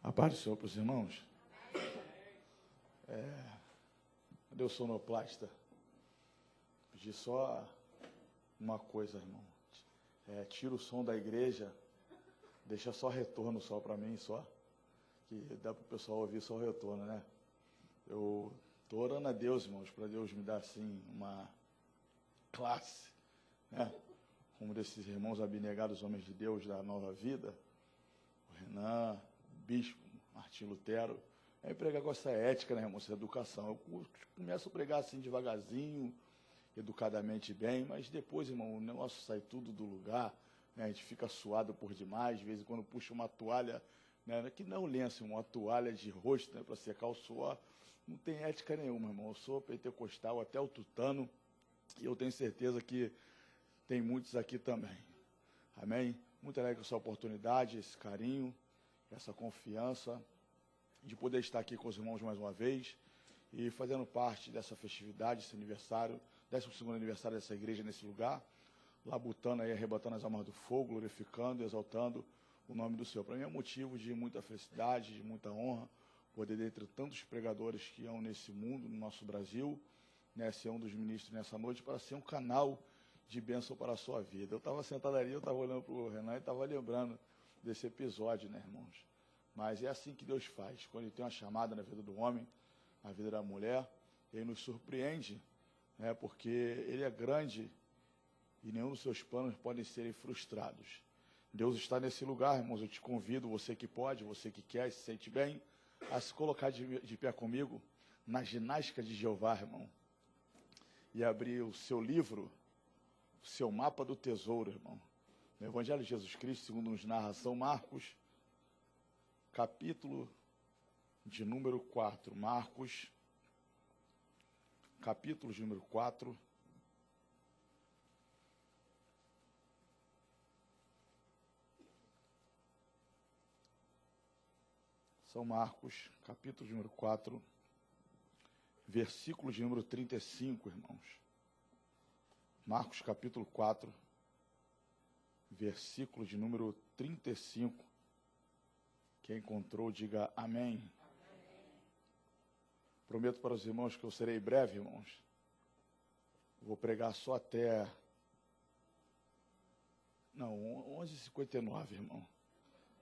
A paz do Senhor para os irmãos. Cadê o sonoplasta? Pedi só uma coisa, irmão. Tira o som da igreja, deixa só retorno só para mim, só. Que dá para o pessoal ouvir só o retorno, né? Eu estou orando a Deus, irmãos, para Deus me dar, assim, uma classe, né? Como desses irmãos abnegados, homens de Deus da Nova Vida, o Renan, o Bispo, Martim Lutero, pregar com essa ética, né, irmão, essa educação. Eu começo a pregar assim devagarzinho, educadamente bem, mas depois, irmão, o negócio sai tudo do lugar, né, a gente fica suado por demais, de vez em quando puxa uma toalha, né, que não lenço, uma toalha de rosto, né, para secar o suor, não tem ética nenhuma, irmão. Eu sou pentecostal até o tutano, e eu tenho certeza que tem muitos aqui também. Amém? Muito alegre com essa oportunidade, esse carinho, essa confiança de poder estar aqui com os irmãos mais uma vez e fazendo parte dessa festividade, esse aniversário, 12º aniversário dessa igreja nesse lugar, labutando aí, arrebatando as almas do fogo, glorificando e exaltando o nome do Senhor. Para mim é um motivo de muita felicidade, de muita honra, poder, dentre tantos pregadores que há nesse mundo, no nosso Brasil, né, ser um dos ministros nessa noite, para ser um canal de bênção para a sua vida. Eu estava sentado ali, eu estava olhando para o Renan e estava lembrando desse episódio, né, irmãos? Mas é assim que Deus faz. Quando Ele tem uma chamada na vida do homem, na vida da mulher, Ele nos surpreende, né, porque Ele é grande e nenhum dos seus planos podem ser frustrados. Deus está nesse lugar, irmãos. Eu te convido, você que pode, você que quer, se sente bem, a se colocar de pé comigo na ginástica de Jeová, irmão, e abrir o seu livro, o seu mapa do tesouro, irmão. No Evangelho de Jesus Cristo, segundo nos narra São Marcos, capítulo de número 4. Marcos, capítulo de número 4. São Marcos, capítulo de número 4, versículo de número 35, irmãos. Marcos, capítulo 4, versículo de número 35. Quem encontrou, diga amém. Prometo para os irmãos que eu serei breve, irmãos. Vou pregar só até... Não, 11h59, irmão.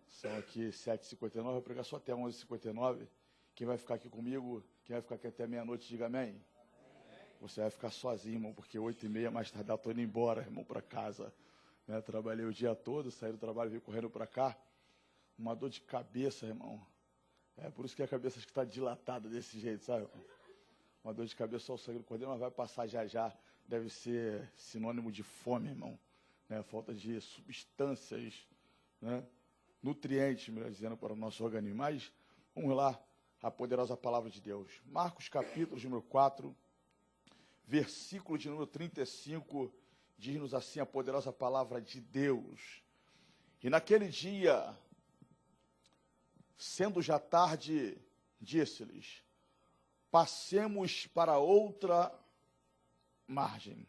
São aqui 7h59, vou pregar só até 11h59. Quem vai ficar aqui comigo, quem vai ficar aqui até meia-noite, diga amém. Você vai ficar sozinho, irmão, porque 8h30 mais tarde eu estou indo embora, irmão, para casa. Né? Trabalhei o dia todo, saí do trabalho, vim correndo para cá. Uma dor de cabeça, irmão. É por isso que a cabeça está dilatada desse jeito, sabe? Uma dor de cabeça, só o sangue do cordeiro, mas vai passar já já. Deve ser sinônimo de fome, irmão. Né? Falta de substâncias, né? Nutrientes, melhor dizendo, para o nosso organismo. Mas vamos lá, a poderosa palavra de Deus. Marcos, capítulo número 4, versículo de número 35, diz-nos assim a poderosa palavra de Deus. E naquele dia, sendo já tarde, disse-lhes: passemos para outra margem.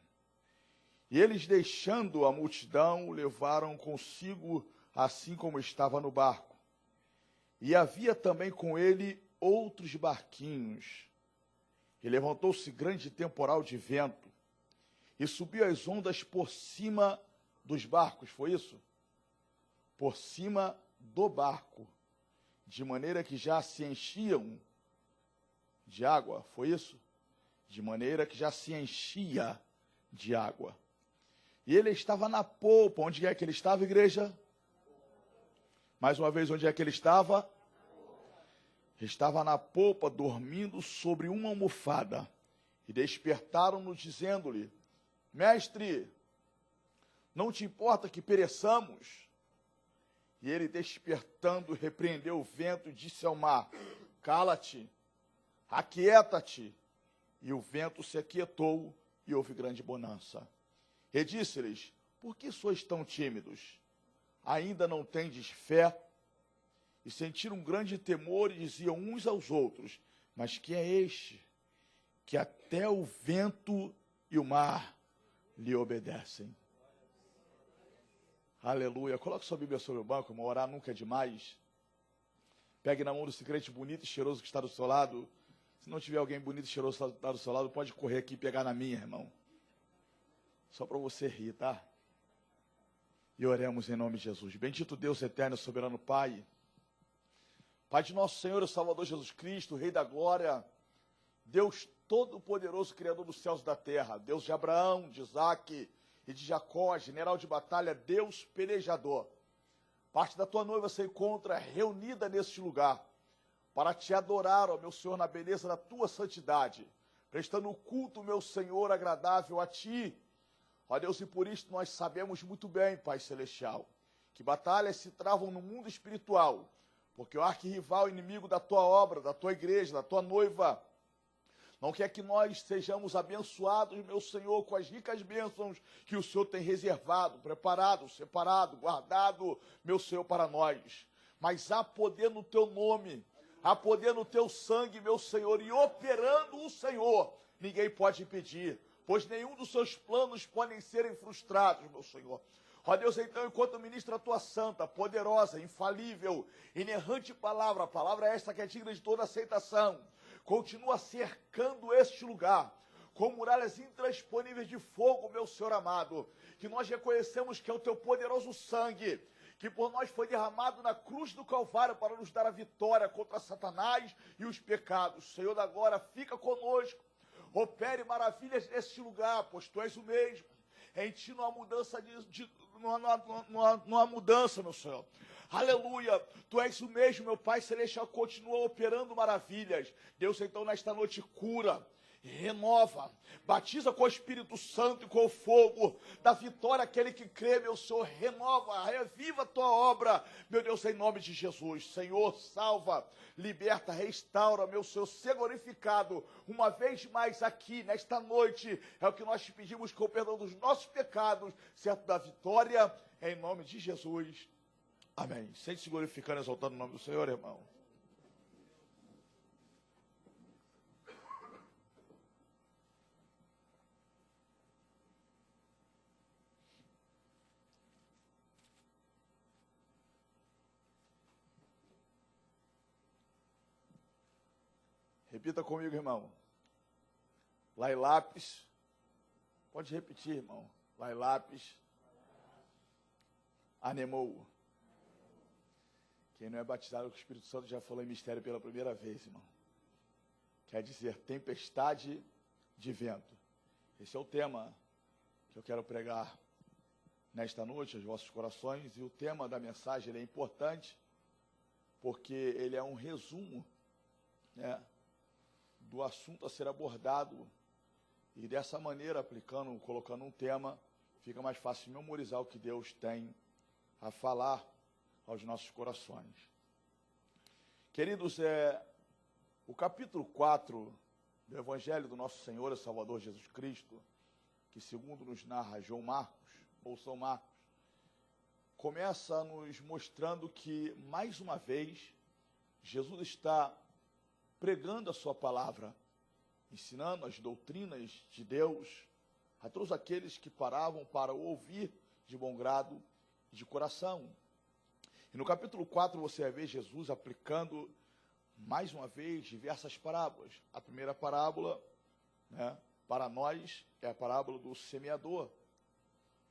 E eles, deixando a multidão, levaram consigo, assim como estava no barco. E havia também com ele outros barquinhos. E levantou-se grande temporal de vento, e subiu as ondas por cima dos barcos, foi isso? Por cima do barco, de maneira que já se enchiam de água, foi isso? De maneira que já se enchia de água. E ele estava na polpa. Onde é que ele estava, igreja? Mais uma vez, onde é que ele estava? Estava na polpa, dormindo sobre uma almofada. E despertaram-no, dizendo-lhe: mestre, não te importa que pereçamos? E ele, despertando, repreendeu o vento e disse ao mar: cala-te, aquieta-te. E o vento se aquietou e houve grande bonança. E disse-lhes: por que sois tão tímidos? Ainda não tendes fé? E sentiram um grande temor e diziam uns aos outros: mas quem é este, que até o vento e o mar lhe obedecem? Aleluia. Coloque sua Bíblia sobre o banco, irmão. Orar nunca é demais. Pegue na mão desse crente bonito e cheiroso que está do seu lado. Se não tiver alguém bonito e cheiroso que está do seu lado, pode correr aqui e pegar na minha, irmão. Só para você rir, tá? E oremos em nome de Jesus. Bendito Deus eterno e soberano Pai. Pai de nosso Senhor e Salvador Jesus Cristo, Rei da Glória. Deus Todo-Poderoso, Criador dos céus e da terra. Deus de Abraão, de Isaque e de Jacó, general de batalha, Deus pelejador. Parte da tua noiva se encontra reunida neste lugar para te adorar, ó meu Senhor, na beleza da tua santidade, prestando o culto, meu Senhor, agradável a ti. Ó Deus, e por isso nós sabemos muito bem, Pai Celestial, que batalhas se travam no mundo espiritual, porque o arquirrival, inimigo da tua obra, da tua igreja, da tua noiva, não quer que nós sejamos abençoados, meu Senhor, com as ricas bênçãos que o Senhor tem reservado, preparado, separado, guardado, meu Senhor, para nós. Mas há poder no teu nome, há poder no teu sangue, meu Senhor, e operando o Senhor, ninguém pode impedir, pois nenhum dos seus planos podem serem frustrados, meu Senhor. Ó Deus, então, enquanto ministra a tua santa, poderosa, infalível, inerrante palavra, a palavra esta que é digna de toda aceitação, continua cercando este lugar, com muralhas intransponíveis de fogo, meu Senhor amado, que nós reconhecemos que é o teu poderoso sangue, que por nós foi derramado na cruz do Calvário para nos dar a vitória contra Satanás e os pecados. Senhor da glória, fica conosco, opere maravilhas neste lugar, pois tu és o mesmo. Em ti não há mudança, não há mudança, meu Senhor. Aleluia, tu és o mesmo, meu Pai Celestial, continua operando maravilhas. Deus, então, nesta noite cura, renova, batiza com o Espírito Santo e com o fogo da vitória aquele que crê, meu Senhor, renova, reviva a tua obra, meu Deus, em nome de Jesus. Senhor, salva, liberta, restaura, meu Senhor, ser glorificado uma vez mais aqui, nesta noite, é o que nós te pedimos com o perdão dos nossos pecados, certo da vitória, em nome de Jesus. Amém. Sente-se glorificando, exaltando o nome do Senhor, irmão. Repita comigo, irmão. Lailapes. Pode repetir, irmão. Lailapes. Anemou. Quem não é batizado com o Espírito Santo já falou em mistério pela primeira vez, irmão. Quer dizer, tempestade de vento. Esse é o tema que eu quero pregar nesta noite aos vossos corações. E o tema da mensagem ele é importante, porque ele é um resumo, né, do assunto a ser abordado. E dessa maneira, colocando um tema, fica mais fácil memorizar o que Deus tem a falar aos nossos corações. Queridos, o capítulo 4 do Evangelho do nosso Senhor e Salvador Jesus Cristo, que segundo nos narra João Marcos, ou São Marcos, começa nos mostrando que, mais uma vez, Jesus está pregando a sua palavra, ensinando as doutrinas de Deus a todos aqueles que paravam para ouvir de bom grado e de coração. E no capítulo 4 você vai ver Jesus aplicando, mais uma vez, diversas parábolas. A primeira parábola, né, para nós, é a parábola do semeador.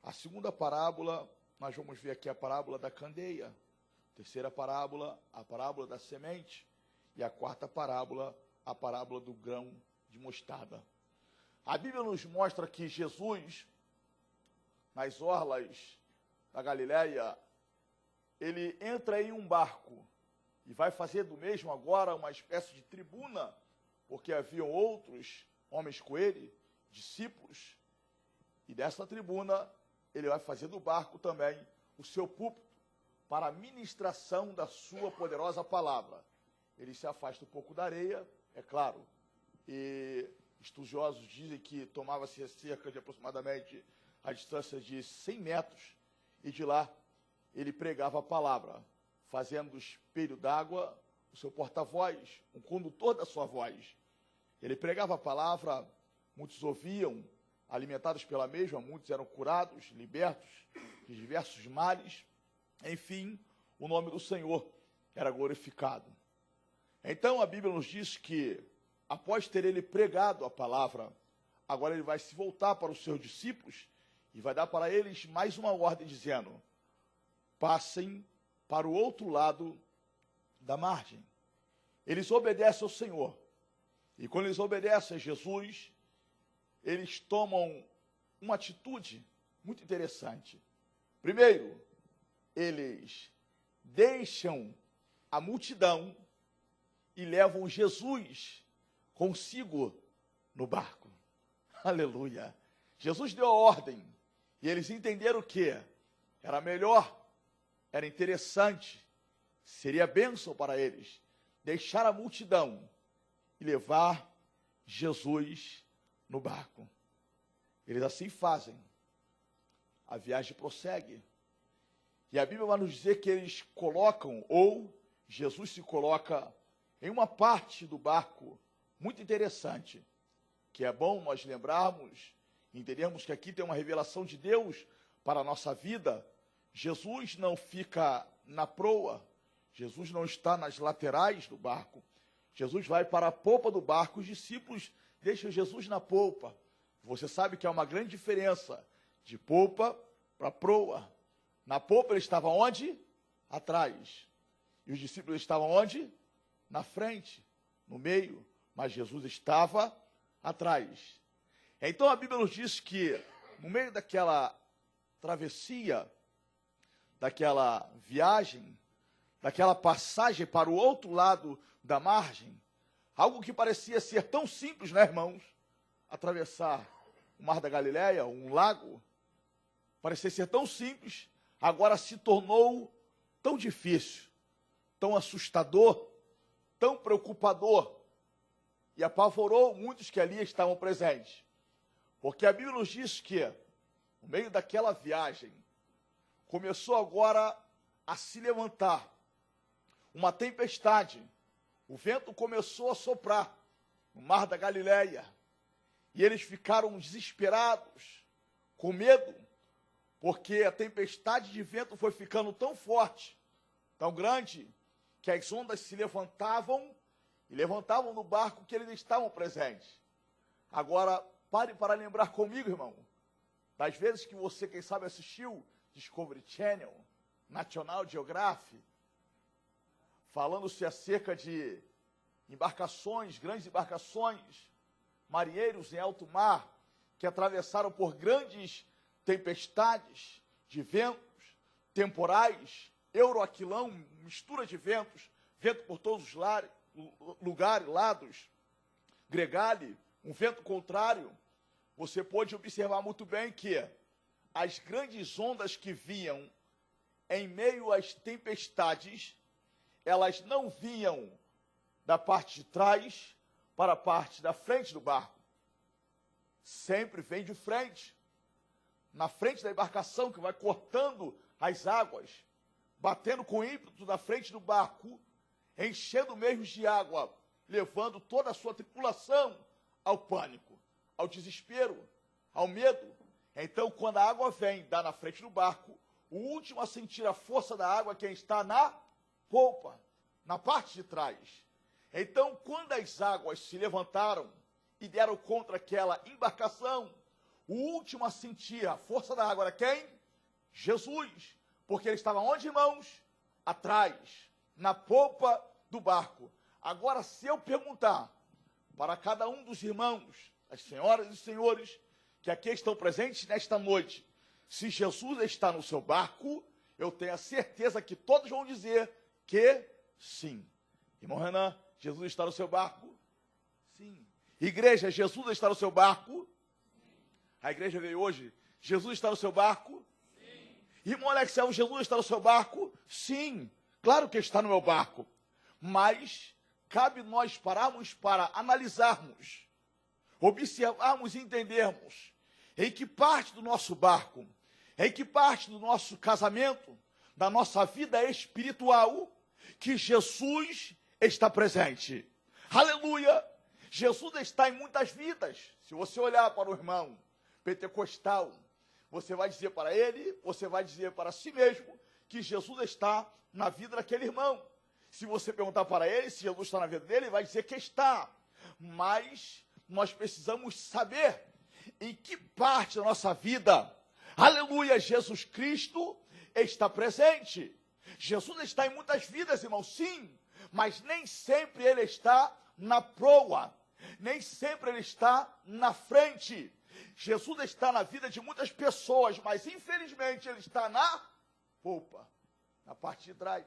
A segunda parábola, nós vamos ver aqui a parábola da candeia. A terceira parábola, a parábola da semente. E a quarta parábola, a parábola do grão de mostarda. A Bíblia nos mostra que Jesus, nas orlas da Galileia, ele entra em um barco e vai fazer do mesmo agora uma espécie de tribuna, porque haviam outros homens com ele, discípulos, e dessa tribuna ele vai fazer do barco também o seu púlpito para a ministração da sua poderosa palavra. Ele se afasta um pouco da areia, é claro, e estudiosos dizem que tomava-se cerca de aproximadamente a distância de 100 metros, e de lá ele pregava a palavra, fazendo do espelho d'água o seu porta-voz, um condutor da sua voz. Ele pregava a palavra, muitos ouviam, alimentados pela mesma, muitos eram curados, libertos de diversos males. Enfim, o nome do Senhor era glorificado. Então a Bíblia nos diz que, após ter ele pregado a palavra, agora ele vai se voltar para os seus discípulos e vai dar para eles mais uma ordem dizendo: passem para o outro lado da margem. Eles obedecem ao Senhor. E quando eles obedecem a Jesus, eles tomam uma atitude muito interessante. Primeiro, eles deixam a multidão e levam Jesus consigo no barco. Aleluia. Jesus deu a ordem e eles entenderam que era melhor, era interessante, seria bênção para eles deixar a multidão e levar Jesus no barco. Eles assim fazem. A viagem prossegue. E a Bíblia vai nos dizer que eles colocam, ou Jesus se coloca em uma parte do barco muito interessante, que é bom nós lembrarmos, entendermos que aqui tem uma revelação de Deus para a nossa vida. Jesus não fica na proa, Jesus não está nas laterais do barco, Jesus vai para a polpa do barco, os discípulos deixam Jesus na polpa. Você sabe que há uma grande diferença de polpa para proa. Na polpa ele estava onde? Atrás. E os discípulos estavam onde? Na frente, no meio. Mas Jesus estava atrás. Então a Bíblia nos diz que, no meio daquela travessia, daquela viagem, daquela passagem para o outro lado da margem, algo que parecia ser tão simples, né, irmãos? Atravessar o Mar da Galileia, um lago, parecia ser tão simples, agora se tornou tão difícil, tão assustador, tão preocupador, e apavorou muitos que ali estavam presentes. Porque a Bíblia nos diz que, no meio daquela viagem, começou agora a se levantar uma tempestade. O vento começou a soprar no Mar da Galileia. E eles ficaram desesperados, com medo, porque a tempestade de vento foi ficando tão forte, tão grande, que as ondas se levantavam e levantavam no barco que eles estavam presentes. Agora, pare para lembrar comigo, irmão, das vezes que você, quem sabe, assistiu Discovery Channel, National Geographic, falando-se acerca de embarcações, grandes embarcações, marinheiros em alto mar, que atravessaram por grandes tempestades de ventos, temporais, euroaquilão, mistura de ventos, vento por todos os lugares, lados, gregalhe, um vento contrário. Você pode observar muito bem que as grandes ondas que vinham em meio às tempestades, elas não vinham da parte de trás para a parte da frente do barco. Sempre vem de frente, na frente da embarcação, que vai cortando as águas, batendo com ímpeto na frente do barco, enchendo meios de água, levando toda a sua tripulação ao pânico, ao desespero, ao medo. Então, quando a água vem, dá na frente do barco, o último a sentir a força da água é quem está na polpa, na parte de trás. Então, quando as águas se levantaram e deram contra aquela embarcação, o último a sentir a força da água era quem? Jesus. Porque ele estava onde, irmãos? Atrás, na polpa do barco. Agora, se eu perguntar para cada um dos irmãos, as senhoras e senhores que aqui estão presentes nesta noite, se Jesus está no seu barco, eu tenho a certeza que todos vão dizer que sim. Irmão Renan, Jesus está no seu barco? Sim. Igreja, Jesus está no seu barco? A igreja veio hoje. Jesus está no seu barco? Sim. Irmão Alexel, Jesus está no seu barco? Sim. Claro que está no meu barco. Mas cabe nós pararmos para analisarmos, observarmos e entendermos em que parte do nosso barco, em que parte do nosso casamento, da nossa vida espiritual, que Jesus está presente. Aleluia! Jesus está em muitas vidas. Se você olhar para o irmão pentecostal, você vai dizer para ele, você vai dizer para si mesmo, que Jesus está na vida daquele irmão. Se você perguntar para ele se Jesus está na vida dele, ele vai dizer que está. Mas nós precisamos saber em que parte da nossa vida, aleluia, Jesus Cristo está presente. Jesus está em muitas vidas, irmão, sim, mas nem sempre ele está na proa, nem sempre ele está na frente. Jesus está na vida de muitas pessoas, mas infelizmente ele está na polpa, na parte de trás.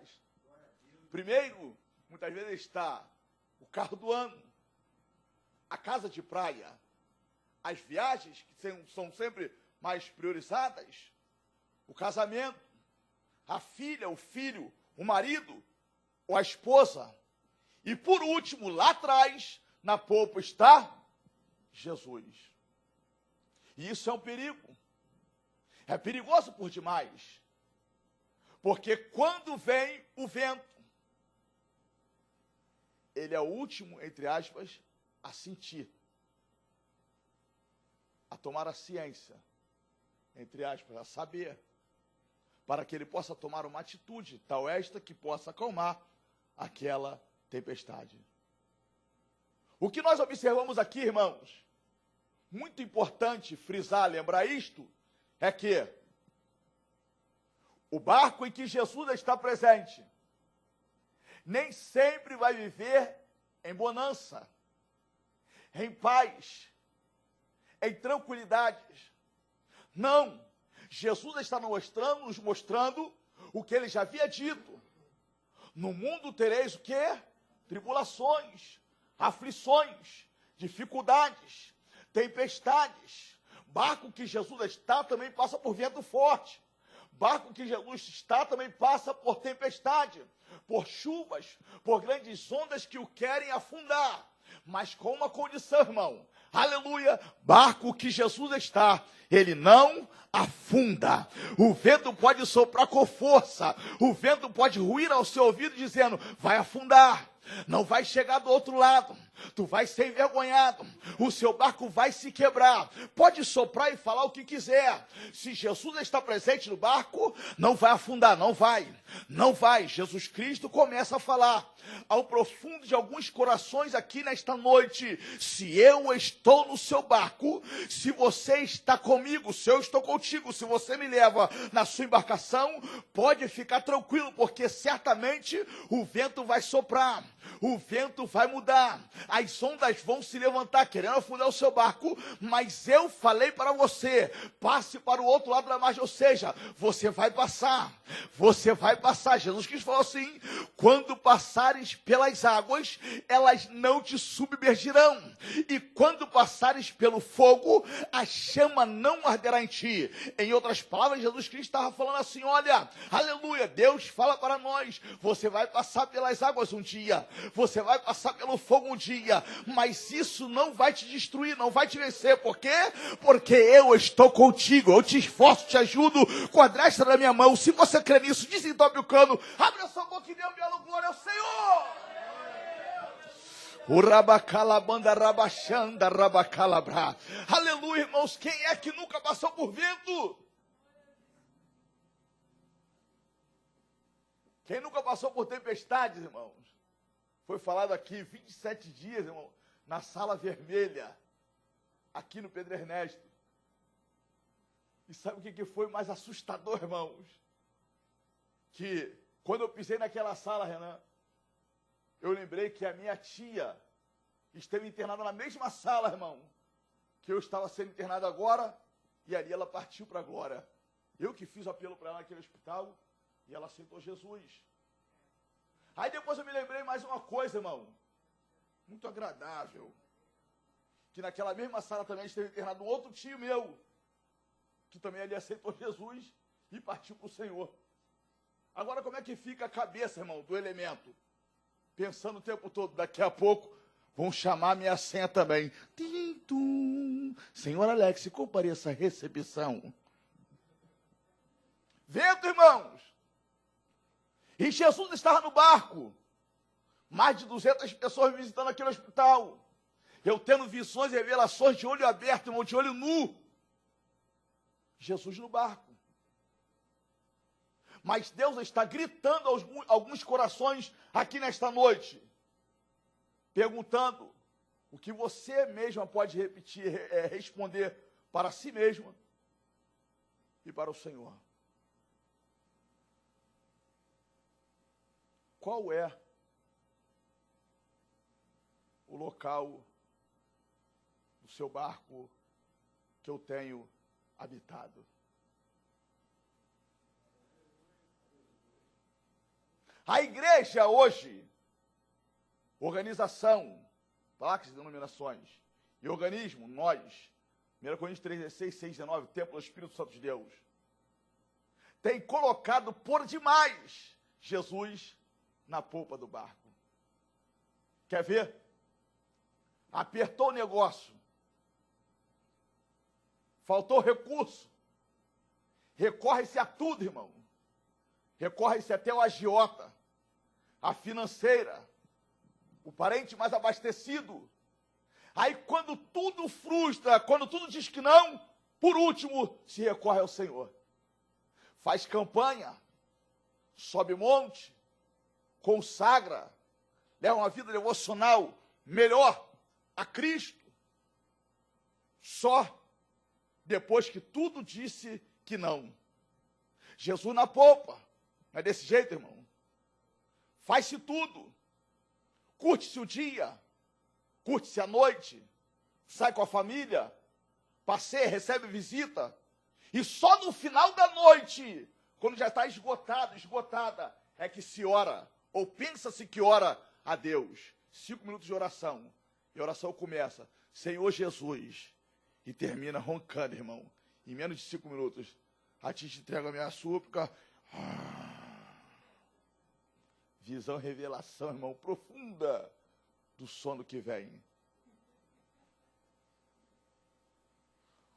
Primeiro, muitas vezes está o carro do ano, a casa de praia, as viagens, que são sempre mais priorizadas, o casamento, a filha, o filho, o marido ou a esposa. E por último, lá atrás, na polpa está Jesus. E isso é um perigo. É perigoso por demais. Porque quando vem o vento, ele é o último, entre aspas, a sentir, a tomar a ciência, entre aspas, a saber, para que ele possa tomar uma atitude, tal esta que possa acalmar aquela tempestade. O que nós observamos aqui, irmãos, muito importante frisar, lembrar isto, é que o barco em que Jesus está presente nem sempre vai viver em bonança, em paz, em tranquilidade. Não, Jesus está nos mostrando o que ele já havia dito. No mundo tereis o quê? Tribulações, aflições, dificuldades, tempestades. Barco que Jesus está também passa por vento forte. Barco que Jesus está também passa por tempestade, por chuvas, por grandes ondas que o querem afundar. Mas com uma condição, irmão. Aleluia, barco que Jesus está, ele não afunda. O vento pode soprar com força, o vento pode ruir ao seu ouvido dizendo, vai afundar, não vai chegar do outro lado, tu vai ser envergonhado, o seu barco vai se quebrar. Pode soprar e falar o que quiser, se Jesus está presente no barco, não vai afundar, não vai. Jesus Cristo começa a falar ao profundo de alguns corações aqui nesta noite, se eu estou no seu barco, se você está comigo, se eu estou contigo, se você me leva na sua embarcação, pode ficar tranquilo, porque certamente o vento vai soprar, o vento vai mudar, as ondas vão se levantar, querendo afundar o seu barco, mas eu falei para você, passe para o outro lado da margem, ou seja, você vai passar. Jesus Cristo falou assim, quando passares pelas águas, elas não te submergirão, e quando passares pelo fogo, a chama não arderá em ti. Em outras palavras, Jesus Cristo estava falando assim, olha, aleluia, Deus fala para nós, você vai passar pelas águas um dia, você vai passar pelo fogo um dia, mas isso não vai te destruir, não vai te vencer. Por quê? Porque eu estou contigo, eu te esforço, te ajudo com a destra da minha mão. Se você crê nisso, desentope o cano, abre a sua boca e dê um glória ao Senhor. O rabacalabanda rabachanda rabacalabra. Aleluia, irmãos, quem é que nunca passou por vento? Quem nunca passou por tempestades, irmãos? Foi falado aqui 27 dias, irmão, na sala vermelha, aqui no Pedro Ernesto. E sabe o que foi mais assustador, irmãos? Que quando eu pisei naquela sala, Renan, eu lembrei que a minha tia esteve internada na mesma sala, irmão, que eu estava sendo internado agora, e ali ela partiu para a glória. Eu que fiz o apelo para ela naquele hospital, e ela aceitou Jesus. Aí depois eu me lembrei mais uma coisa, irmão, muito agradável, que naquela mesma sala também esteve internado um outro tio meu, que também ali aceitou Jesus e partiu para o Senhor. Agora como é que fica a cabeça, irmão, do elemento? Pensando o tempo todo, daqui a pouco vão chamar minha senha também. Tim-tum. Senhor Alex, compareça à recepção. Vento, irmãos. E Jesus estava no barco. Mais de 200 pessoas visitando aquele hospital. Eu tendo visões e revelações de olho aberto, irmão, de olho nu. Jesus no barco. Mas Deus está gritando aos alguns corações aqui nesta noite, perguntando o que você mesma pode responder para si mesma e para o Senhor. Qual é o local do seu barco que eu tenho habitado? A igreja hoje, organização, placas e denominações, e organismo, nós, 1 Coríntios 3,16, 6,19, templo do Espírito Santo de Deus, tem colocado por demais Jesus na polpa do barco. Quer ver? Apertou o negócio, faltou recurso, recorre-se a tudo, irmão, recorre-se até o agiota, a financeira, o parente mais abastecido. Aí quando tudo frustra, quando tudo diz que não, por último se recorre ao Senhor. Faz campanha, sobe monte, consagra, leva uma vida devocional melhor a Cristo. Só depois que tudo disse que não. Jesus na polpa. Não é desse jeito, irmão? Faz-se tudo. Curte-se o dia, curte-se a noite, sai com a família, passeia, recebe visita, e só no final da noite, quando já está esgotado, esgotada, é que se ora, ou pensa-se que ora a Deus. 5 minutos de oração, e a oração começa, Senhor Jesus, e termina roncando, irmão, em menos de 5 minutos, a ti te entrego a minha súplica. Visão, revelação, irmão, profunda do sono que vem.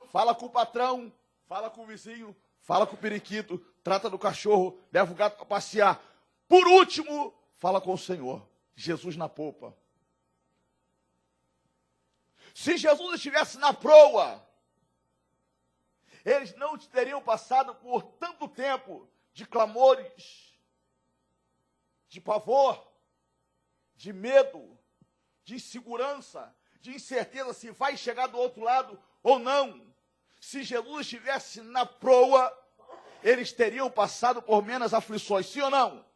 Fala com o patrão, fala com o vizinho, fala com o periquito, trata do cachorro, leva o gato para passear. Por último, fala com o Senhor. Jesus na polpa. Se Jesus estivesse na proa, eles não teriam passado por tanto tempo de clamores, de pavor, de medo, de insegurança, de incerteza se vai chegar do outro lado ou não. Se Jesus estivesse na proa, eles teriam passado por menos aflições, sim ou não?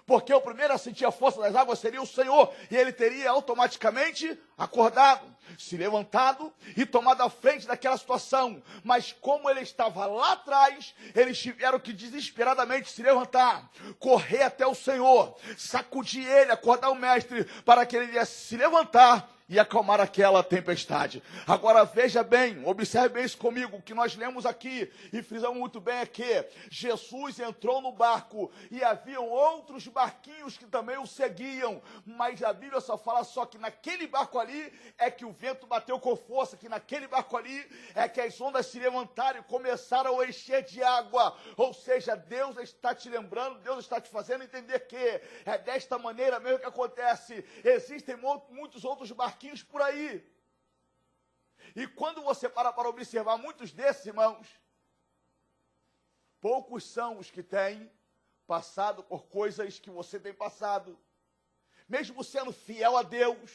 Porque o primeiro a sentir a força das águas seria o Senhor, e ele teria automaticamente acordado, se levantado e tomado a frente daquela situação. Mas como ele estava lá atrás, eles tiveram que desesperadamente se levantar, correr até o Senhor, sacudir ele, acordar o mestre, para que ele viesse se levantar e acalmar aquela tempestade. Agora veja bem, observe bem isso comigo, o que nós lemos aqui, e frisamos muito bem é que Jesus entrou no barco, e haviam outros barquinhos que também o seguiam, mas a Bíblia só fala só que naquele barco ali é que o vento bateu com força, que naquele barco ali é que as ondas se levantaram e começaram a encher de água. Ou seja, Deus está te lembrando, Deus está te fazendo entender que é desta maneira mesmo que acontece. Existem muitos outros barquinhos por aí. E quando você para observar muitos desses, irmãos, poucos são os que têm passado por coisas que você tem passado. Mesmo sendo fiel a Deus,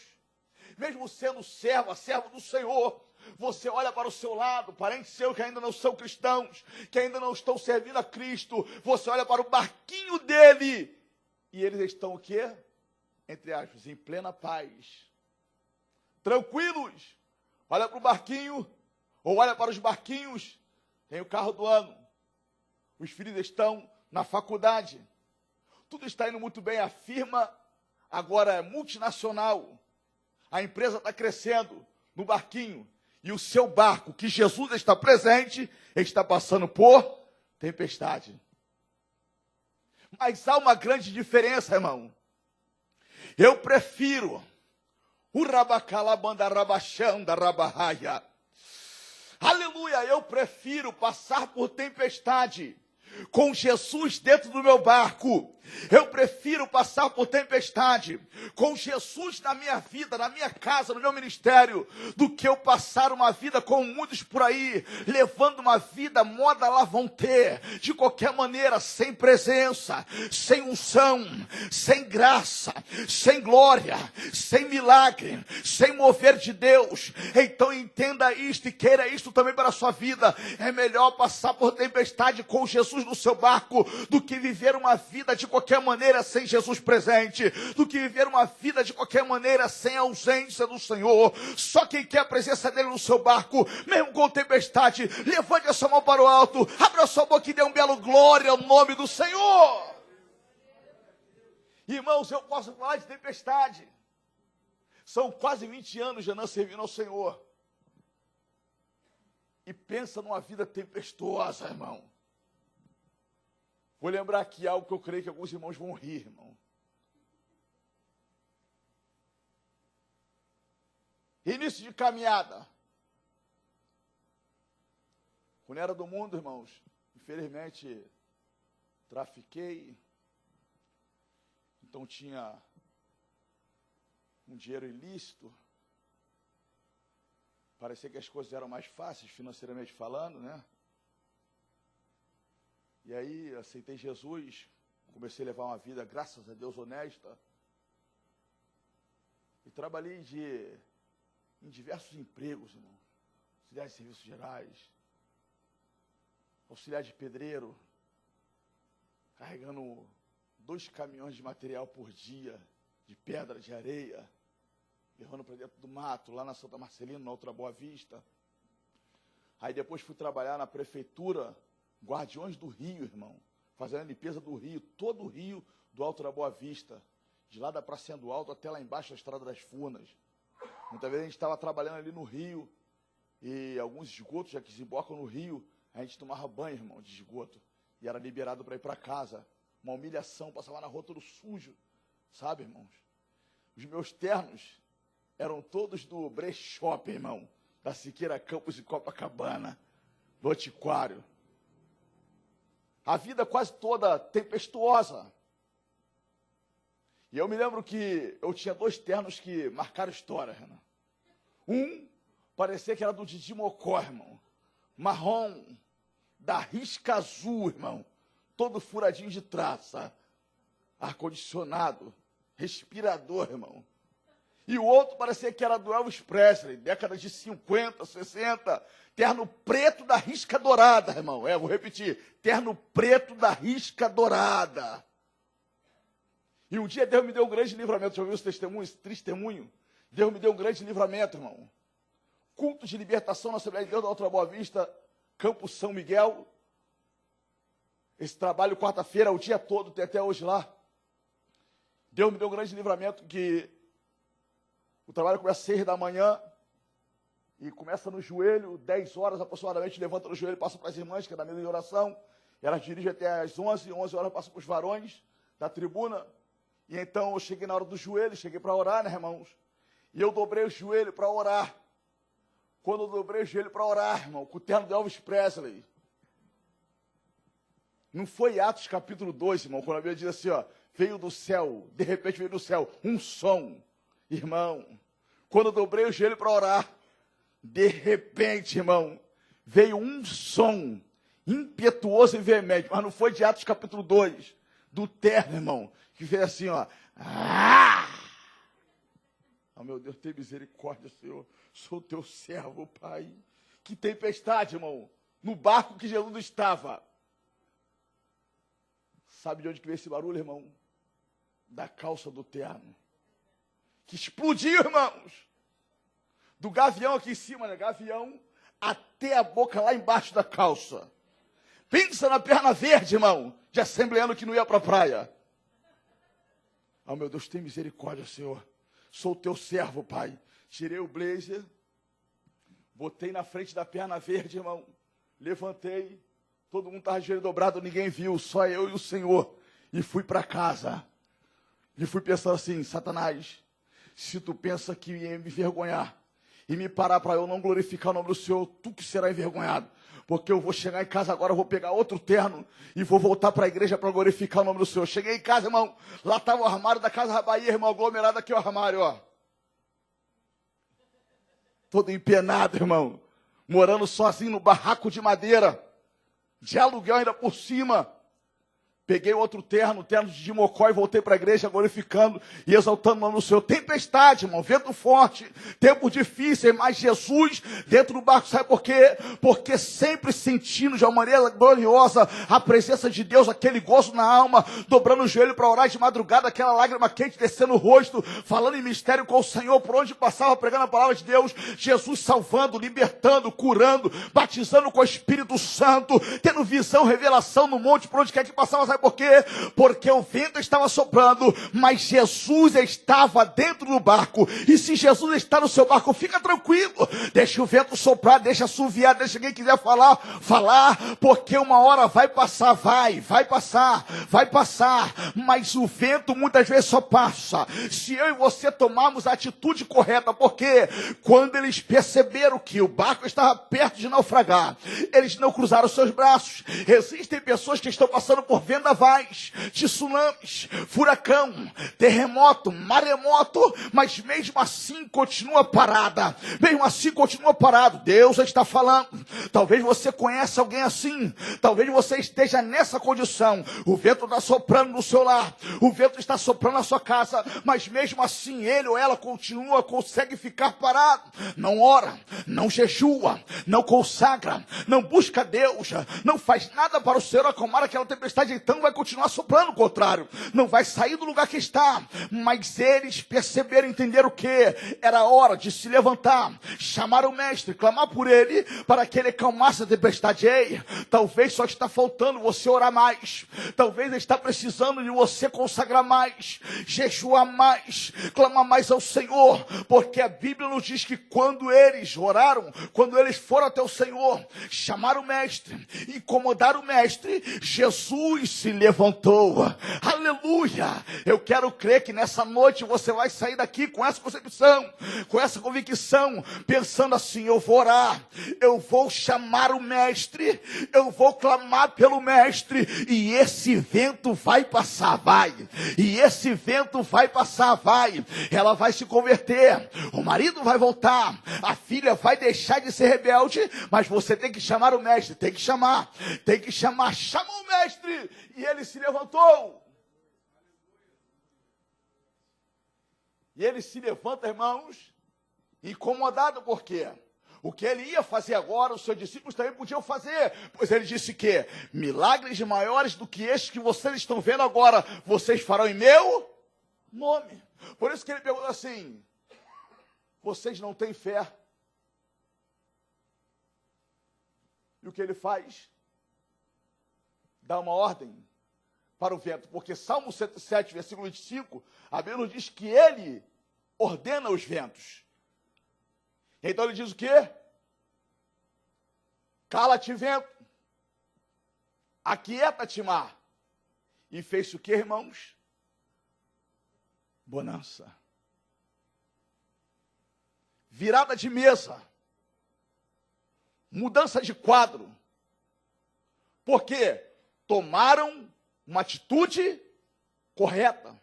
mesmo sendo servo do Senhor, você olha para o seu lado, parentes seus que ainda não são cristãos, que ainda não estão servindo a Cristo, você olha para o barquinho dele, e eles estão o quê? Entre aspas, em plena paz. Tranquilos, olha para o barquinho, ou olha para os barquinhos, tem o carro do ano, os filhos estão na faculdade, tudo está indo muito bem, a firma agora é multinacional, a empresa está crescendo no barquinho, e o seu barco, que Jesus está presente, está passando por tempestade. Mas há uma grande diferença, irmão. Eu prefiro o rabacalabanda rabachanda rabarraia. Aleluia, eu prefiro passar por tempestade com Jesus dentro do meu barco Eu prefiro passar por tempestade com Jesus na minha vida, na minha casa, no meu ministério, do que eu passar uma vida com muitos por aí, levando uma vida moda lá vão ter, de qualquer maneira, sem presença, sem unção, sem graça, sem glória, sem milagre, sem mover de Deus. Então entenda isto e queira isto também para a sua vida. É melhor passar por tempestade com Jesus no seu barco do que viver uma vida de qualquer maneira sem Jesus presente, do que viver uma vida de qualquer maneira sem a ausência do Senhor. Só quem quer a presença dele no seu barco, mesmo com tempestade, levante a sua mão para o alto, abra a sua boca e dê um belo glória ao nome do Senhor. Irmãos, eu posso falar de tempestade. São quase 20 anos já não servindo ao Senhor. E pensa numa vida tempestuosa, irmão. Vou lembrar aqui algo que eu creio que alguns irmãos vão rir, irmão. Início de caminhada. Quando era do mundo, irmãos, infelizmente, trafiquei. Então tinha um dinheiro ilícito. Parecia que as coisas eram mais fáceis, financeiramente falando, né? E aí, aceitei Jesus, comecei a levar uma vida, graças a Deus, honesta. E trabalhei em diversos empregos, irmão. Auxiliar de serviços gerais, auxiliar de pedreiro, carregando 2 caminhões de material por dia, de pedra, de areia, levando para dentro do mato, lá na Santa Marcelina, na outra Boa Vista. Aí depois fui trabalhar na prefeitura, Guardiões do Rio, irmão, fazendo a limpeza do rio, todo o rio do Alto da Boa Vista, de lá da Pracinha do Alto até lá embaixo da Estrada das Furnas. Muitas vezes a gente estava trabalhando ali no rio, e alguns esgotos já que desembocam no rio, a gente tomava banho, irmão, de esgoto, e era liberado para ir para casa. Uma humilhação, passava na rua todo sujo, sabe, irmãos? Os meus ternos eram todos do Brechop, irmão, da Siqueira Campos e Copacabana, do Antiquário. A vida quase toda tempestuosa. E eu me lembro que eu tinha 2 ternos que marcaram história, Renan. Um parecia que era do Didi Mocó, irmão. Marrom, da risca azul, irmão. Todo furadinho de traça. Ar-condicionado, respirador, irmão. E o outro parecia que era do Elvis Presley, década de 50, 60, terno preto da risca dourada, irmão. Vou repetir, terno preto da risca dourada. E um dia Deus me deu um grande livramento. Já ouviu esse testemunho? Deus me deu um grande livramento, irmão. Culto de libertação na Assembleia de Deus da Outra Boa Vista, Campo São Miguel. Esse trabalho quarta-feira, o dia todo, tem até hoje lá. Deus me deu um grande livramento que o trabalho começa às 6 da manhã e começa no joelho, 10 horas aproximadamente, levanta no joelho, passa para as irmãs, que é da mesa de oração. Elas dirigem até às 11 horas passa para os varões da tribuna. E então eu cheguei na hora do joelho, cheguei para orar, né, irmãos? E eu dobrei o joelho para orar. Quando eu dobrei o joelho para orar, irmão, com o terno de Elvis Presley. Não foi Atos capítulo 2, irmão, quando a Bíblia diz assim, ó, veio do céu, de repente veio do céu, um som. Irmão, quando eu dobrei o joelho para orar, de repente, irmão, veio um som impetuoso e veemente, mas não foi de Atos capítulo 2, do terno, irmão, que fez assim, ó. Oh, meu Deus, tem misericórdia, Senhor, sou teu servo, Pai. Que tempestade, irmão, no barco que Jesus estava. Sabe de onde que veio esse barulho, irmão? Da calça do terno. Que explodiu, irmãos. Do gavião aqui em cima, né? Gavião até a boca lá embaixo da calça. Pensa na perna verde, irmão, de assembleano que não ia para a praia. Oh, meu Deus, tem misericórdia, Senhor. Sou teu servo, Pai. Tirei o blazer, botei na frente da perna verde, irmão. Levantei, todo mundo estava de joelho dobrado, ninguém viu, só eu e o Senhor. E fui para casa. E fui pensando assim, Satanás, se tu pensa que ia me envergonhar e me parar para eu não glorificar o nome do Senhor, tu que será envergonhado. porque eu vou chegar em casa agora, eu vou pegar outro terno e vou voltar para a igreja para glorificar o nome do Senhor. Cheguei em casa, irmão, lá estava o armário da Casa Bahia, irmão, aglomerado aqui o armário, ó. Todo empenado, irmão, morando sozinho no barraco de madeira, de aluguel ainda por cima. Peguei outro terno de Mocó e voltei para a igreja glorificando e exaltando o nome do Senhor. Tempestade, irmão, vento forte, tempo difícil, mas Jesus dentro do barco, sabe por quê? Porque sempre sentindo de uma maneira gloriosa a presença de Deus, aquele gozo na alma, dobrando o joelho para orar de madrugada, aquela lágrima quente descendo o rosto, falando em mistério com o Senhor, por onde passava, pregando a palavra de Deus, Jesus salvando, libertando, curando, batizando com o Espírito Santo, tendo visão, revelação no monte, por onde quer que passava. Sabe por quê? Porque o vento estava soprando, mas Jesus estava dentro do barco. E se Jesus está no seu barco, fica tranquilo. Deixa o vento soprar, deixa assoviar, deixa quem quiser falar, porque uma hora vai passar, vai passar. Mas o vento muitas vezes só passa se eu e você tomarmos a atitude correta, porque quando eles perceberam que o barco estava perto de naufragar, eles não cruzaram seus braços. Existem pessoas que estão passando por vendavais, tsunamis, furacão, terremoto, maremoto, mas mesmo assim continua parada. Mesmo assim continua parado. Deus está falando. Talvez você conheça alguém assim. Talvez você esteja nessa condição. O vento está soprando no seu lar. O vento está soprando na sua casa. Mas mesmo assim ele ou ela consegue ficar parado. Não ora, não jejua, não consagra, não busca Deus, não faz nada para o Senhor acalmar aquela tempestade. Então vai continuar soprando, o contrário, não vai sair do lugar que está. Mas eles perceberam, entenderam o que era hora de se levantar, chamar o mestre, clamar por ele, para que ele acalmasse a tempestade. Ei, talvez só está faltando você orar mais, talvez está precisando de você consagrar mais, jejuar mais, clamar mais ao Senhor, porque a Bíblia nos diz que quando eles oraram, quando eles foram até o Senhor, chamaram o mestre, incomodaram o mestre, Jesus se levantou. Aleluia! Eu quero crer que nessa noite você vai sair daqui com essa concepção, com essa convicção, pensando assim: eu vou orar, eu vou chamar o mestre, eu vou clamar pelo mestre, e esse vento vai passar, vai. E esse vento vai passar, vai. Ela vai se converter, o marido vai voltar, a filha vai deixar de ser rebelde, mas você tem que chamar o mestre, tem que chamar, chama o mestre. E ele se levantou. E ele se levanta, irmãos, incomodado, por quê? O que ele ia fazer agora, os seus discípulos também podiam fazer, pois ele disse que milagres maiores do que estes que vocês estão vendo agora, vocês farão em meu nome. Por isso que ele perguntou assim: vocês não têm fé? E o que ele faz? Dá uma ordem para o vento, porque Salmo 107, versículo 25, a Bíblia nos diz que ele ordena os ventos. Então ele diz o quê? Cala-te, vento, aquieta-te, mar. E fez o quê, irmãos? Bonança. Virada de mesa. Mudança de quadro. Por quê? Tomaram uma atitude correta.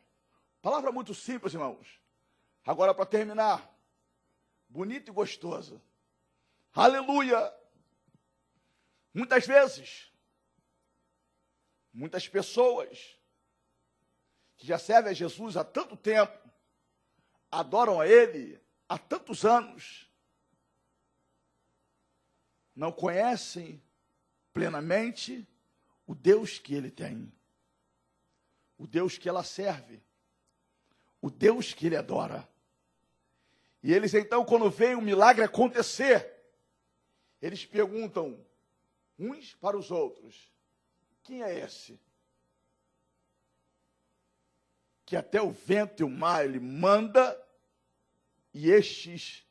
Palavra muito simples, irmãos. Agora, para terminar, bonito e gostoso. Aleluia! Muitas vezes, muitas pessoas que já servem a Jesus há tanto tempo, adoram a Ele há tantos anos, não conhecem plenamente o Deus que Ele tem, o Deus que ela serve, o Deus que Ele adora. E eles então, quando veem um milagre acontecer, eles perguntam uns para os outros: quem é esse? Que até o vento e o mar Ele manda e estes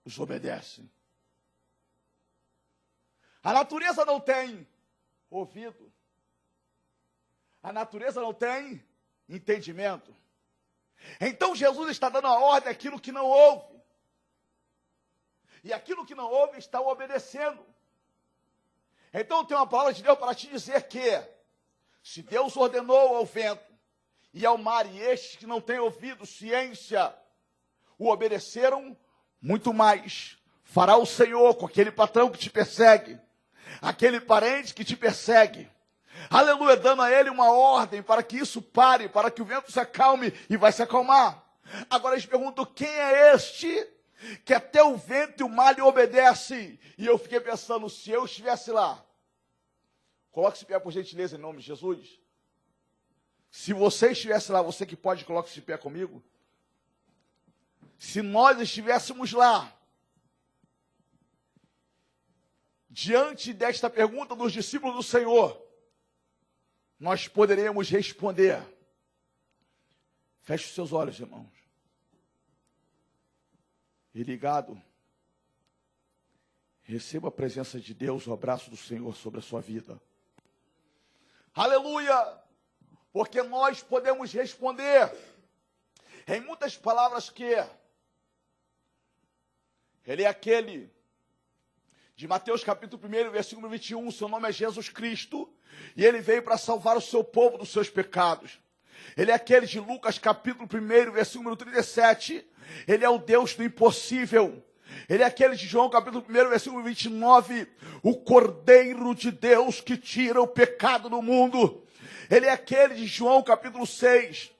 os obedecem. A natureza não tem ouvido. A natureza não tem entendimento. Então Jesus está dando a ordem àquilo que não ouve. E aquilo que não ouve está obedecendo. Então tem uma palavra de Deus para te dizer que, se Deus ordenou ao vento e ao mar, e estes que não têm ouvido ciência o obedeceram, muito mais fará o Senhor com aquele patrão que te persegue, aquele parente que te persegue. Aleluia, dando a ele uma ordem para que isso pare, para que o vento se acalme, e vai se acalmar. Agora eles perguntam: quem é este que até o vento e o mar lhe obedecem? E eu fiquei pensando, se eu estivesse lá, coloque-se pé por gentileza em nome de Jesus. Se você estivesse lá, você que pode, coloque-se pé comigo. Se nós estivéssemos lá, diante desta pergunta dos discípulos do Senhor, nós poderíamos responder. Feche os seus olhos, irmãos. E ligado, receba a presença de Deus, o abraço do Senhor sobre a sua vida. Aleluia! Porque nós podemos responder em muitas palavras que Ele é aquele de Mateus capítulo 1, versículo 21, seu nome é Jesus Cristo, e Ele veio para salvar o seu povo dos seus pecados. Ele é aquele de Lucas capítulo 1, versículo 37, Ele é o Deus do impossível. Ele é aquele de João capítulo 1, versículo 29, o Cordeiro de Deus que tira o pecado do mundo. Ele é aquele de João capítulo 6,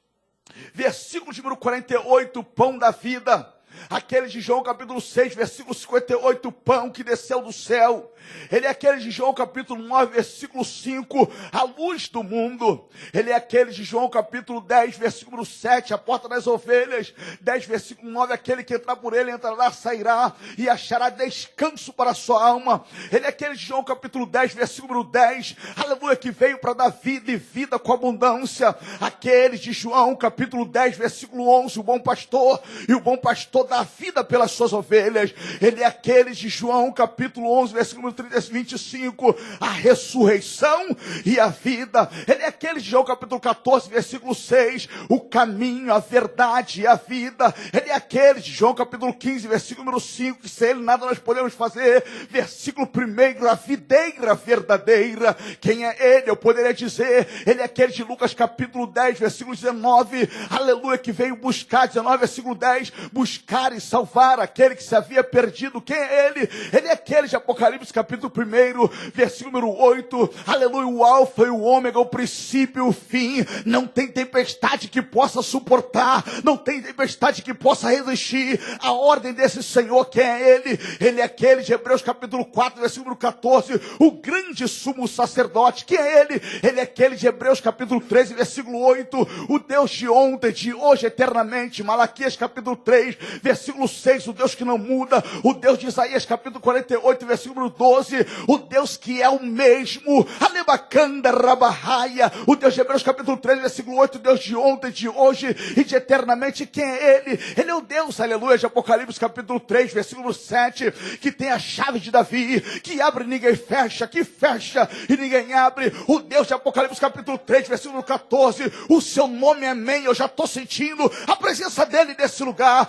versículo número 48, pão da vida. Aquele de João capítulo 6, versículo 58, o pão que desceu do céu. Ele é aquele de João capítulo 9, versículo 5, a luz do mundo. Ele é aquele de João capítulo 10, versículo 7, a porta das ovelhas. 10, versículo 9, aquele que entrar por ele entrará, sairá e achará descanso para a sua alma. Ele é aquele de João capítulo 10, versículo 10, aleluia, que veio para dar vida e vida com abundância. Aquele de João capítulo 10, versículo 11, o bom pastor, e o bom pastor dá vida pelas suas ovelhas. Ele é aquele de João capítulo 11, versículo 25, a ressurreição e a vida. Ele é aquele de João capítulo 14, versículo 6, o caminho, a verdade e a vida. Ele é aquele de João capítulo 15, versículo número 5, que sem ele nada nós podemos fazer. Versículo 1, a videira verdadeira. Quem é ele? Eu poderia dizer, ele é aquele de Lucas capítulo 10, versículo 19, aleluia, que veio buscar, 19, versículo 10, buscar e salvar aquele que se havia perdido. Quem é ele? Ele é aquele de Apocalipse capítulo 1, versículo número 8, aleluia, o alfa e o ômega, o princípio e o fim. Não tem tempestade que possa suportar, não tem tempestade que possa resistir à ordem desse Senhor. Quem é ele? Ele é aquele de Hebreus capítulo 4, versículo 14, o grande sumo sacerdote. Quem é ele? Ele é aquele de Hebreus capítulo 13, versículo 8, o Deus de ontem, de hoje, eternamente. Malaquias capítulo 3, versículo 6, o Deus que não muda. O Deus de Isaías capítulo 48, versículo 12, o Deus que é o mesmo. Alebacanda rabarraia, o Deus de Hebreus capítulo 3, versículo 8, o Deus de ontem, de hoje e de eternamente. Quem é ele? Ele é o Deus, aleluia, de Apocalipse capítulo 3, versículo 7, que tem a chave de Davi, que abre e ninguém fecha, que fecha e ninguém abre. O Deus de Apocalipse capítulo 3, versículo 14, o seu nome é amém. Eu já estou sentindo a presença dele nesse lugar.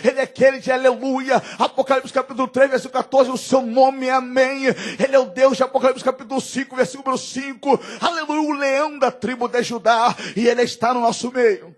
Ele é aquele de aleluia, Apocalipse capítulo 3, versículo 14, o seu nome é amém. Ele é o Deus de Apocalipse capítulo 5, versículo 5, aleluia, o leão da tribo de Judá, e ele está no nosso meio.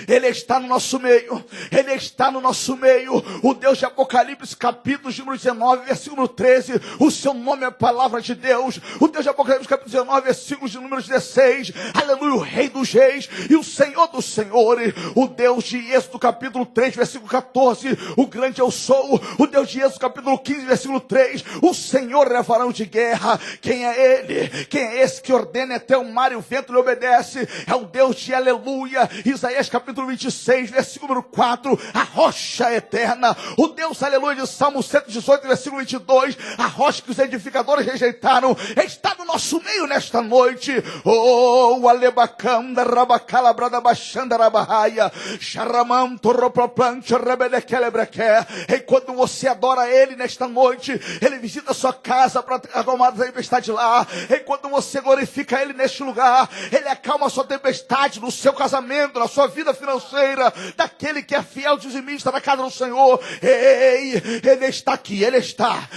Ele está no nosso meio, Ele está no nosso meio. O Deus de Apocalipse capítulo número 19, versículo 13, o seu nome é a palavra de Deus. O Deus de Apocalipse capítulo 19, versículo de número 16, aleluia, o rei dos reis e o Senhor dos senhores. O Deus de Êxodo capítulo 3, versículo 14, o grande eu sou. O Deus de Êxodo capítulo 15, versículo 3, o Senhor é varão de guerra. Quem é ele? Quem é esse que ordena até o mar e o vento lhe obedece? É o Deus de aleluia, Isaías capítulo 26, versículo número 4, a rocha eterna. O Deus, aleluia, de Salmo 118, versículo 22, a rocha que os edificadores rejeitaram, está no nosso meio nesta noite. Oh, alebacanda, rabacalabrada, baixanda, rabarraia, charamam, torroproplancha, rebelequelebrequé. E quando você adora Ele nesta noite, Ele visita a sua casa para acalmar a tempestade lá. E quando você glorifica Ele neste lugar, Ele acalma a sua tempestade no seu casamento, na sua vida vida financeira, daquele que é fiel dizimista na casa do Senhor. Ei, Ele está aqui, Ele está.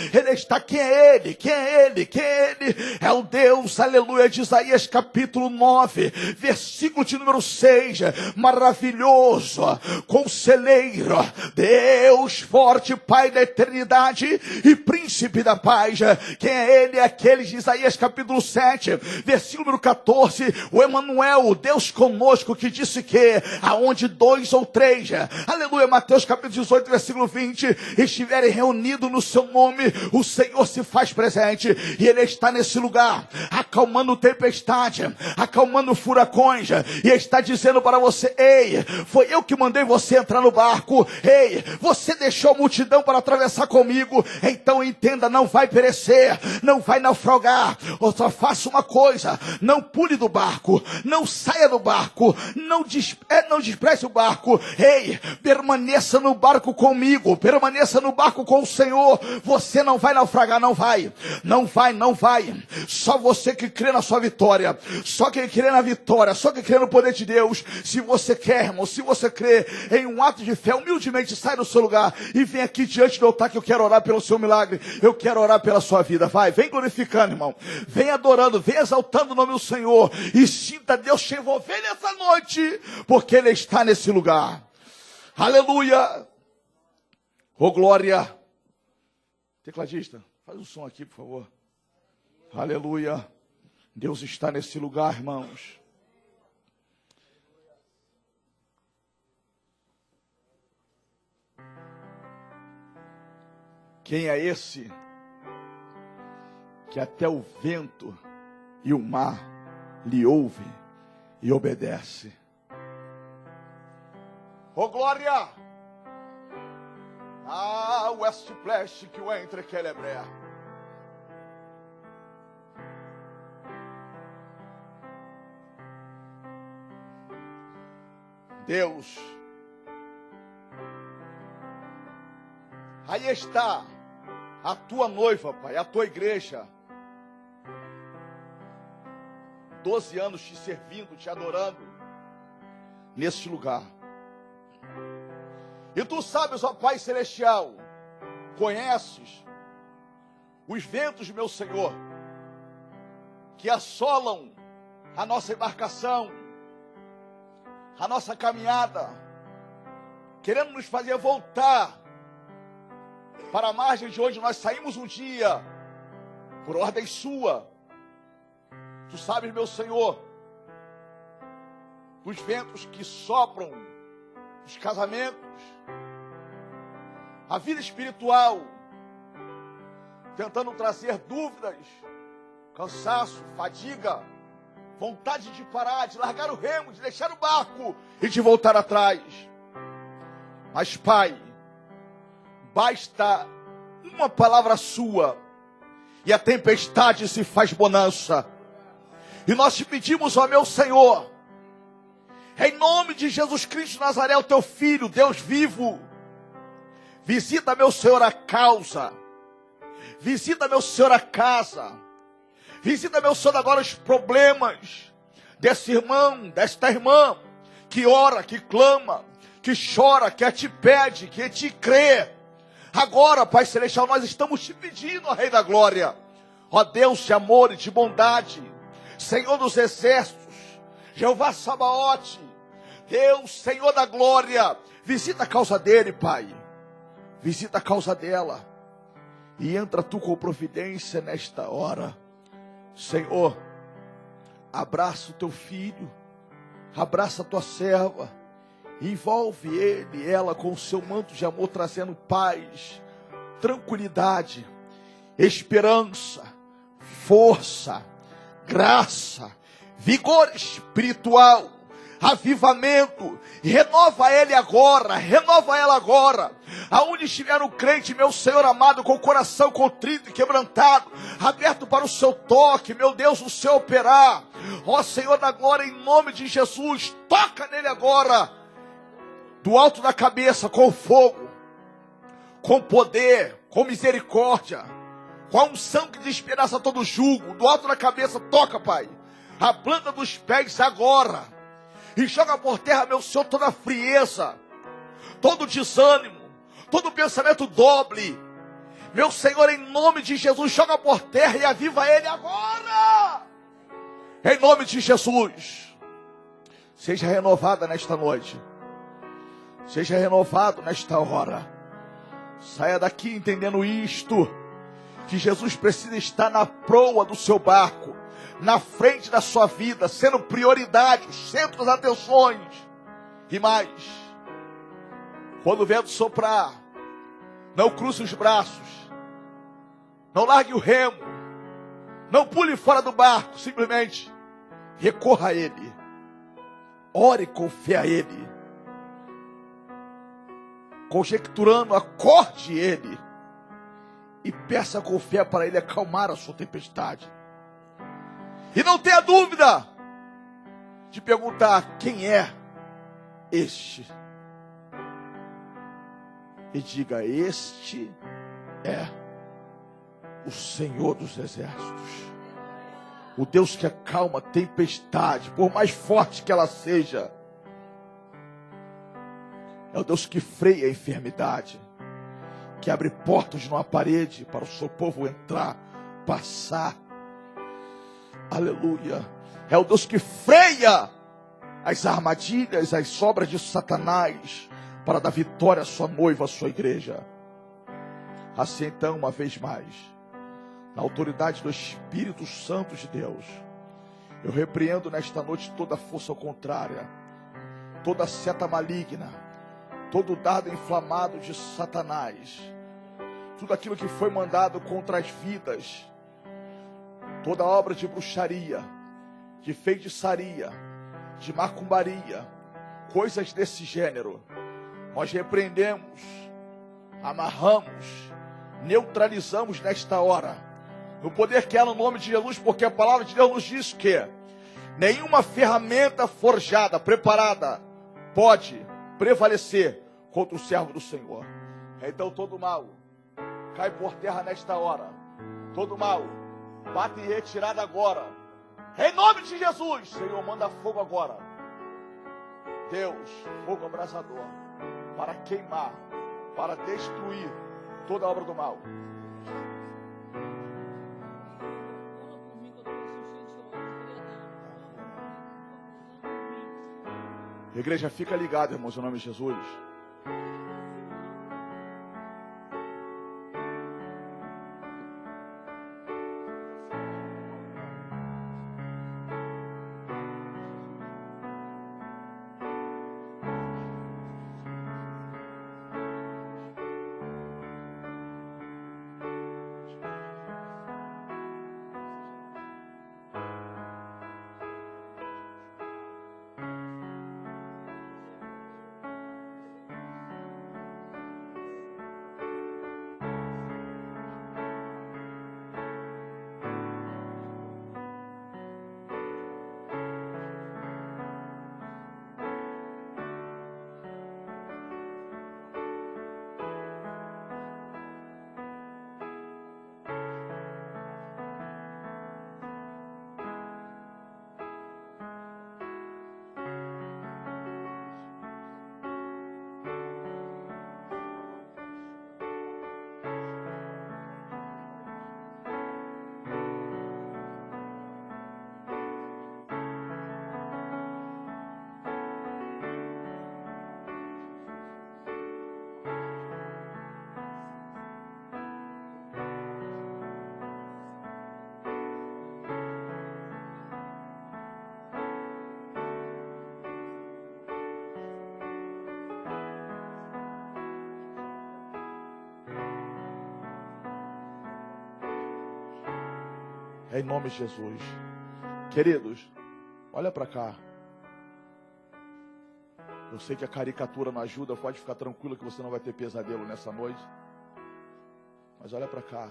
Quem é Ele? Quem é Ele? Quem é Ele? É o Deus, aleluia, de Isaías capítulo 9, versículo de número 6. Maravilhoso, conselheiro, Deus forte, Pai da eternidade e príncipe da paz. Quem é Ele? É aquele de Isaías capítulo 7, versículo número 14. O Emanuel, o Deus conosco, que disse que aonde 2 ou 3, aleluia, Mateus capítulo 18, versículo 20, estiverem reunidos no seu nome, o Senhor se faz presente, e Ele está nesse lugar, acalmando tempestade, acalmando furacões, e está dizendo para você: ei, foi eu que mandei você entrar no barco, ei, você deixou a multidão para atravessar comigo, então entenda, não vai perecer, não vai naufragar. Eu só faça uma coisa: não pule do barco, não saia do barco, não despreze o barco, ei, permaneça no barco comigo, permaneça no barco com o Senhor, você não vai naufragar, não vai, só você que crê na sua vitória, só quem crê na vitória, só quem crê no poder de Deus. Se você quer, irmão, se você crê em um ato de fé, humildemente sai do seu lugar e vem aqui diante do altar, que eu quero orar pelo seu milagre, eu quero orar pela sua vida. Vai, vem glorificando, irmão, vem adorando, vem exaltando o nome do Senhor, e sinta Deus te envolver nessa noite, porque Ele está nesse lugar. Aleluia. Oh, glória. Tecladista, faz um som aqui, por favor. Aleluia. Deus está nesse lugar, irmãos. Quem é esse que até o vento e o mar lhe ouve e obedece? Oh, glória! Ah, o est que o entre que elebré. Deus, aí está a tua noiva, Pai, a tua igreja, 12 anos te servindo, te adorando, neste lugar. E tu sabes, ó Pai Celestial, conheces os ventos, meu Senhor, que assolam a nossa embarcação, a nossa caminhada, querendo nos fazer voltar para a margem de onde nós saímos um dia, por ordem sua. Tu sabes, meu Senhor, dos ventos que sopram os casamentos, a vida espiritual, tentando trazer dúvidas, cansaço, fadiga, vontade de parar, de largar o remo, de deixar o barco e de voltar atrás. Mas, Pai, basta uma palavra sua e a tempestade se faz bonança. E nós te pedimos, ó meu Senhor, em nome de Jesus Cristo de Nazaré, o teu Filho, Deus vivo, visita, meu Senhor, a causa, visita, meu Senhor, a casa, visita, meu Senhor, agora os problemas desse irmão, desta irmã, que ora, que clama, que chora, que te pede, que te crê. Agora, Pai Celestial, nós estamos te pedindo, ó Rei da Glória, ó Deus de amor e de bondade, Senhor dos exércitos, Jeová Sabaote, Deus, Senhor da glória, visita a causa dele, Pai, visita a causa dela, e entra tu com providência nesta hora. Senhor, abraça o teu filho, abraça a tua serva, envolve ele e ela com o seu manto de amor, trazendo paz, tranquilidade, esperança, força, graça, vigor espiritual, avivamento. Renova ele agora, renova ela agora. Aonde estiver o crente, meu Senhor amado, com o coração contrito e quebrantado, aberto para o seu toque, meu Deus, o seu operar, ó Senhor da glória, em nome de Jesus, toca nele agora, do alto da cabeça, com fogo, com poder, com misericórdia, com a unção que despedaça todo jugo, do alto da cabeça, toca, Pai, a planta dos pés agora, E joga por terra, meu Senhor, toda frieza, todo desânimo, todo pensamento doble. Meu Senhor, em nome de Jesus, joga por terra e aviva ele agora. Em nome de Jesus. Seja renovada nesta noite. Seja renovado nesta hora. Saia daqui entendendo isto. Que Jesus precisa estar na proa do seu barco. Na frente da sua vida. Sendo prioridade, o centro das atenções. E mais. Quando o vento soprar, não cruce os braços. Não largue o remo. Não pule fora do barco. Simplesmente recorra a Ele. Ore com fé a Ele. Conjecturando, acorde Ele. E peça com fé para Ele acalmar a sua tempestade. E não tenha dúvida de perguntar: quem é este? E diga: este é o Senhor dos Exércitos. O Deus que acalma a tempestade, por mais forte que ela seja. É o Deus que freia a enfermidade, que abre portas numa parede para o seu povo entrar, passar. Aleluia. É o Deus que freia as armadilhas, as sobras de Satanás, para dar vitória à sua noiva, à sua igreja. Assim então, uma vez mais, na autoridade do Espírito Santo de Deus, eu repreendo nesta noite toda força contrária, toda seta maligna, todo dardo inflamado de Satanás, tudo aquilo que foi mandado contra as vidas, toda obra de bruxaria, de feitiçaria, de macumbaria, coisas desse gênero, nós repreendemos, amarramos, neutralizamos nesta hora, no poder que há no nome de Jesus, porque a palavra de Deus nos diz que nenhuma ferramenta forjada, preparada, pode prevalecer contra o servo do Senhor. Então todo mal cai por terra nesta hora. Todo mal bate em retirada agora. Em nome de Jesus, Senhor, manda fogo agora. Deus, fogo abrasador, para queimar, para destruir toda a obra do mal. Igreja, fica ligada, irmãos, em nome de Jesus. Em nome de Jesus. Queridos, olha para cá. Eu sei que a caricatura não ajuda, pode ficar tranquilo que você não vai ter pesadelo nessa noite. Mas olha para cá.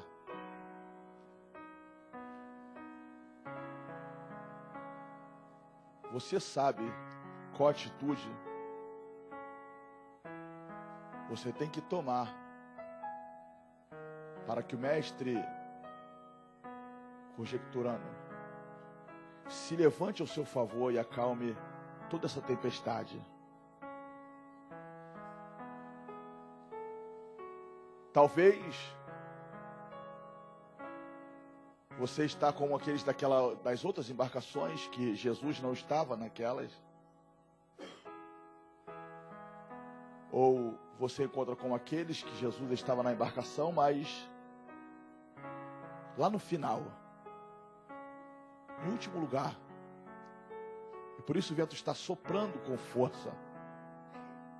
Você sabe qual atitude você tem que tomar para que o mestre, conjecturando, se levante ao seu favor e acalme toda essa tempestade. Talvez você está como aqueles das outras embarcações que Jesus não estava naquelas. Ou você encontra com aqueles que Jesus estava na embarcação, mas lá no final, no último lugar. E por isso o vento está soprando com força,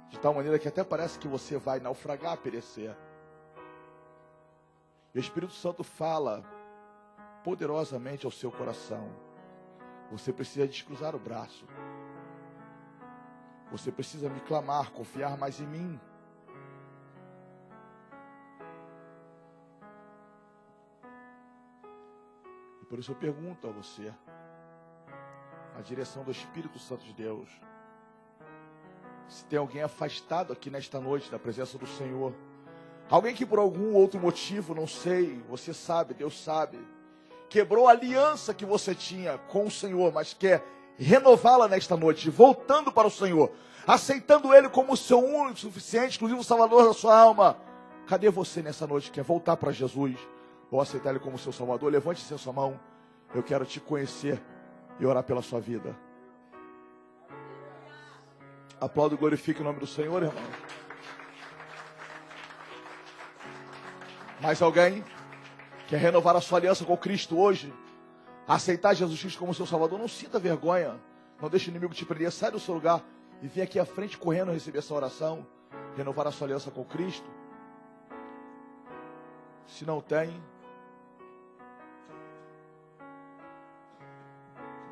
de tal maneira que até parece que você vai naufragar, perecer. E o Espírito Santo fala poderosamente ao seu coração: você precisa descruzar o braço. Você precisa me clamar, confiar mais em mim. E por isso eu pergunto a você, na direção do Espírito Santo de Deus, se tem alguém afastado aqui nesta noite da presença do Senhor, alguém que por algum outro motivo, não sei, você sabe, Deus sabe, quebrou a aliança que você tinha com o Senhor, mas quer renová-la nesta noite, voltando para o Senhor, aceitando Ele como o seu único, suficiente, exclusivo Salvador da sua alma. Cadê você nessa noite? Quer voltar para Jesus? Ou aceitar Ele como seu Salvador? Levante sua mão. Eu quero te conhecer e orar pela sua vida. Aplaudo e glorifique o nome do Senhor, irmão. Mais alguém quer renovar a sua aliança com Cristo hoje? Aceitar Jesus Cristo como seu Salvador? Não sinta vergonha. Não deixe o inimigo te prender. Sai do seu lugar e vem aqui à frente correndo receber essa oração. Renovar a sua aliança com Cristo. Se não tem,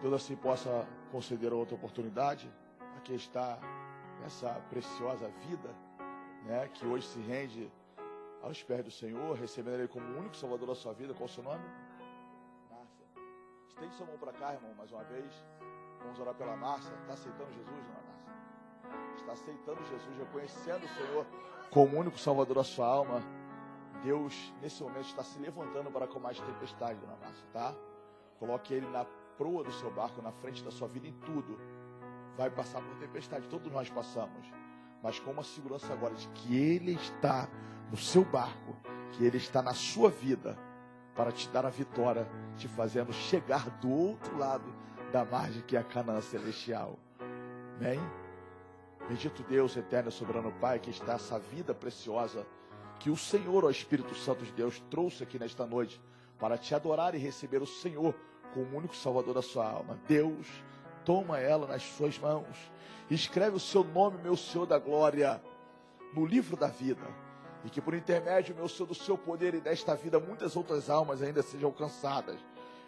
Deus assim possa conceder outra oportunidade. Aqui está essa preciosa vida, né, que hoje se rende aos pés do Senhor, recebendo Ele como o único Salvador da sua vida. Qual é o seu nome? Márcia. Estende sua mão para cá, irmão, mais uma vez. Vamos orar pela Márcia. Está aceitando Jesus, dona Márcia? Está aceitando Jesus, reconhecendo o Senhor como o único Salvador da sua alma. Deus, nesse momento, está se levantando para acalmar esta tempestade, dona Márcia, tá? Coloque Ele na proa do seu barco, na frente da sua vida em tudo. Vai passar por tempestade, todos nós passamos. Mas com uma segurança agora de que Ele está no seu barco, que Ele está na sua vida, para te dar a vitória, te fazendo chegar do outro lado da margem que é a Canaã celestial. Amém? Bendito Deus, eterno e soberano Pai, que está essa vida preciosa, que o Senhor, o Espírito Santo de Deus, trouxe aqui nesta noite, para te adorar e receber o Senhor como o único Salvador da sua alma. Deus, toma ela nas suas mãos, escreve o seu nome, meu Senhor da glória, no livro da vida, e que por intermédio, meu Senhor, do seu poder e desta vida, muitas outras almas ainda sejam alcançadas.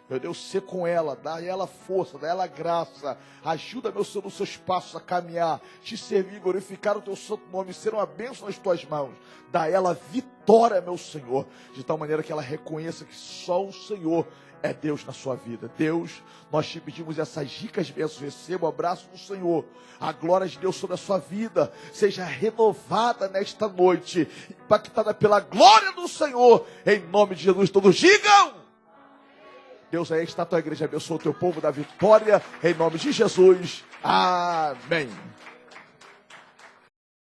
Meu Deus, ser com ela, dá a ela força, dá a ela graça, ajuda, meu Senhor, nos seus passos a caminhar, te servir, glorificar o teu santo nome, ser uma bênção nas tuas mãos, dá a ela vitória, meu Senhor, de tal maneira que ela reconheça que só o Senhor é Deus na sua vida. Deus, nós te pedimos essas ricas bênçãos, receba o abraço do Senhor, a glória de Deus sobre a sua vida, seja renovada nesta noite, impactada pela glória do Senhor, em nome de Jesus. Todos digam: Deus, aí está a tua igreja, abençoa o teu povo da vitória, em nome de Jesus. Amém.